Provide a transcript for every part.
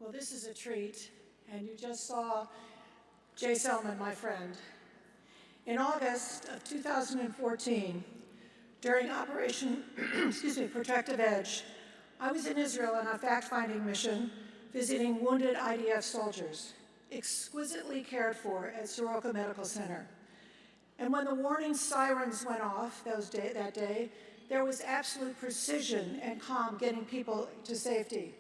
Well, this is a treat, and you just saw Jay Selman, my friend. In August of 2014, during Operation Protective Edge, I was in Israel on a fact-finding mission visiting wounded IDF soldiers, exquisitely cared for at Soroka Medical Center. And when the warning sirens went off that day, there was absolute precision and calm getting people to safety.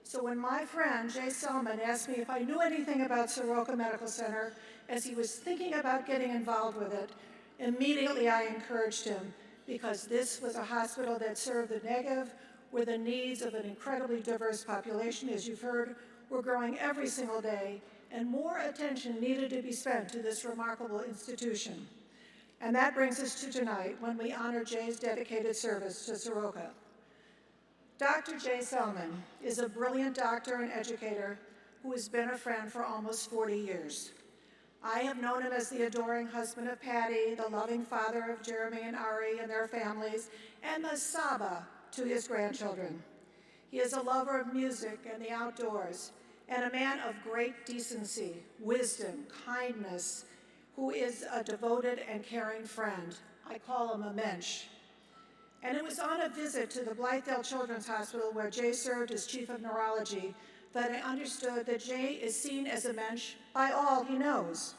So when my friend, Jay Selman, asked me if I knew anything about Soroka Medical Center as he was thinking about getting involved with it, immediately I encouraged him because this was a hospital that served the Negev, where the needs of an incredibly diverse population, as you've heard, were growing every single day, and more attention needed to be spent to this remarkable institution. And that brings us to tonight, when we honor Jay's dedicated service to Soroka. Dr. Jay Selman is a brilliant doctor and educator who has been a friend for almost 40 years. I have known him as the adoring husband of Patty, the loving father of Jeremy and Ari and their families, and the Saba to his grandchildren. He is a lover of music and the outdoors, and a man of great decency, wisdom, kindness, who is a devoted and caring friend. I call him a mensch. And it was on a visit to the Blythedale Children's Hospital, where Jay served as chief of neurology, that I understood that Jay is seen as a mensch by all he knows.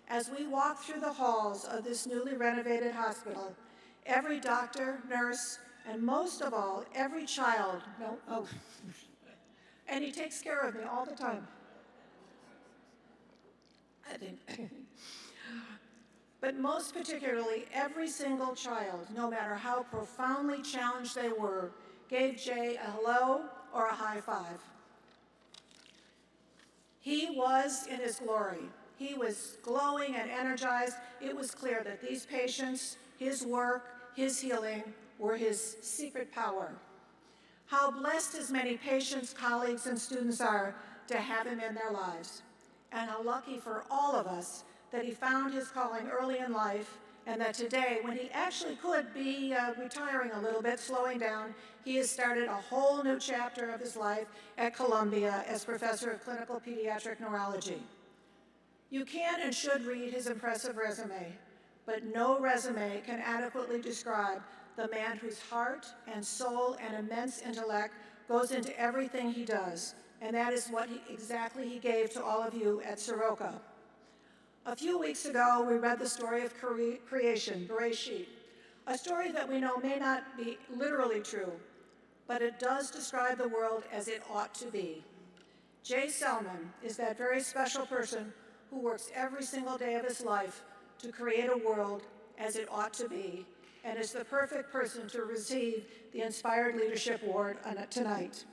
As we walk through the halls of this newly renovated hospital, every doctor, nurse, and most of all, every child, and he takes care of me all the time. But most particularly, every single child, no matter how profoundly challenged they were, gave Jay a hello or a high five. He was in his glory. He was glowing and energized. It was clear that these patients, his work, his healing, were his secret power. How blessed his many patients, colleagues, and students are to have him in their lives. And how lucky for all of us that he found his calling early in life, and that today, when he actually could be retiring a little bit, slowing down, he has started a whole new chapter of his life at Columbia as professor of clinical pediatric neurology. You can and should read his impressive resume, but no resume can adequately describe the man whose heart and soul and immense intellect goes into everything he does, and that is what exactly he gave to all of you at Soroka. A few weeks ago, we read the story of creation, Bereshit, a story that we know may not be literally true, but it does describe the world as it ought to be. Jay Selman is that very special person who works every single day of his life to create a world as it ought to be, and is the perfect person to receive the Inspired Leadership Award tonight.